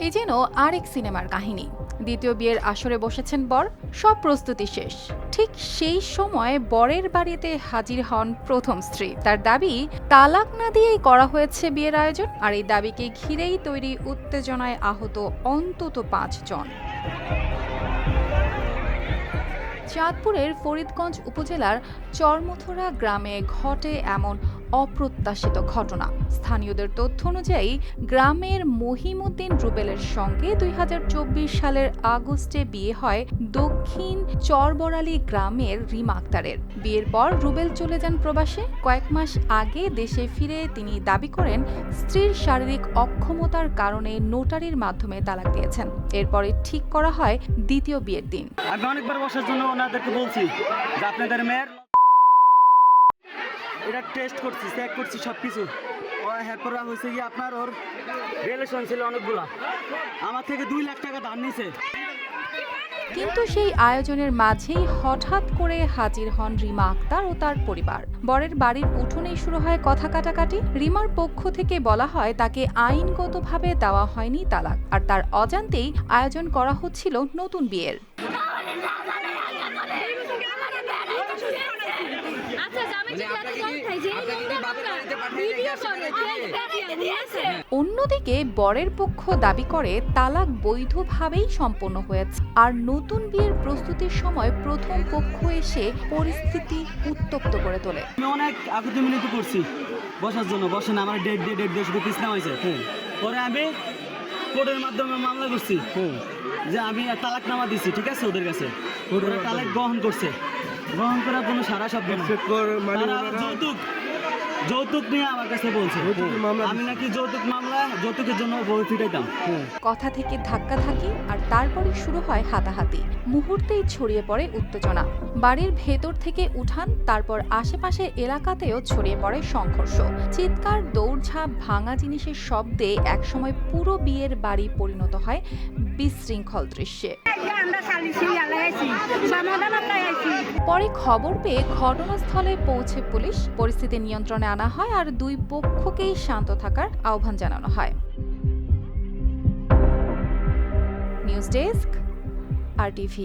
এই যেন আরেক সিনেমার কাহিনী। দ্বিতীয় বিয়ের আসরে বসেছেন বর, সব প্রস্তুতি শেষ। ঠিক সেই সময় বরের বাড়িতে হাজির হন প্রথম স্ত্রী। তার দাবি, তালাক না দিয়েই করা হয়েছে বিয়ের আয়োজন। আর এই দাবিকে ঘিরেই তৈরি উত্তেজনায় আহত অন্তত 5 জন। চাঁদপুরের ফরিদগঞ্জ উপজেলার চরমথুরা গ্রামে ঘটে এমন অপ্রত্যাশিত ঘটনা। স্থানীয়দের তথ্য অনুযায়ী গ্রামের মহিমুদ্দিন রুবেলের সঙ্গে 2024 সালের আগস্টে বিয়ে হয় দক্ষিণ চরবরালী গ্রামের রিমা আক্তারের। বিয়ের পর রুবেল চলে যান প্রবাসে। কয়েক মাস আগে দেশে ফিরে তিনি দাবি করেন স্ত্রীর শারীরিক অক্ষমতার কারণে নোটারির মাধ্যমে তালাক দিয়েছেন। এরপরে ঠিক করা হয় দ্বিতীয় বিয়ের দিন। আমি অনেকবার বসার জন্য ওনাদেরকে বলছি যে আপনাদের মেয়ের এটা টেস্ট করছি, চেক করছি সবকিছু। এরপর হয়েছে কি আপনার ওর রিলেশন ছিল অনেকগুলা, আমার থেকে 2 লাখ টাকা ধার নিছে। কিন্তু সেই আয়োজনের মাঝেই হঠাৎ করে হাজির হন রিমা আক্তার ও তার পরিবার। বরের বাড়ির উঠোনেই শুরু হয় কথা কাটাকাটি। রিমার পক্ষ থেকে বলা হয় তাকে আইনগতভাবে দেওয়া হয়নি তালাক, আর তার অজান্তেই আয়োজন করা হচ্ছিল নতুন বিয়ের। অন্যদিকে বরের পক্ষ দাবি করে তালাক বৈধভাবেই সম্পন্ন হয়েছে, আর নতুন বিয়ের প্রস্তুতির সময় প্রথম পক্ষ এসে পরিস্থিতি উত্তপ্ত করে তোলে। আমি অনেক আকুতি মিনতি করছি বসার জন্য, বসেন আমার ডেট দিয়ে শুধু পিছনা হয়েছে। পরে আমি কোর্টের মাধ্যমে মামলা করছি যে আমি তালাকনামা দিছি, ঠিক আছে, ওদের কাছে। ওরা তালাক গ্রহণ করছে, গ্রহণ করার কোনো সারা শব্দ না। যৌতুক নিয়ে আমার কাছে বলছে আমি নাকি যৌতুকের জন্য বই ফিটাইতাম। কথা থেকে ধাক্কাধাক্কি, আর তারপরে শুরু হয় হাতাহাতি। মুহূর্তেই ছড়িয়ে পড়ে উত্তেজনা। বাড়ির ভেতর থেকে উঠান, তারপর আশেপাশের এলাকাতেও ছড়িয়ে পড়ে সংঘর্ষ। চিৎকার, দৌড়ঝাঁপ, ভাঙা জিনিসের শব্দে একসময় পুরো বিয়ের বাড়ি পরিণত হয় বিশৃঙ্খল দৃশ্যে। পরে খবর পেয়ে ঘটনাস্থলে পৌঁছে পুলিশ। পরিস্থিতি নিয়ন্ত্রণে আনা হয় আর দুই পক্ষকেই শান্ত থাকার আহ্বান জানানো হয়। News desk, RTV।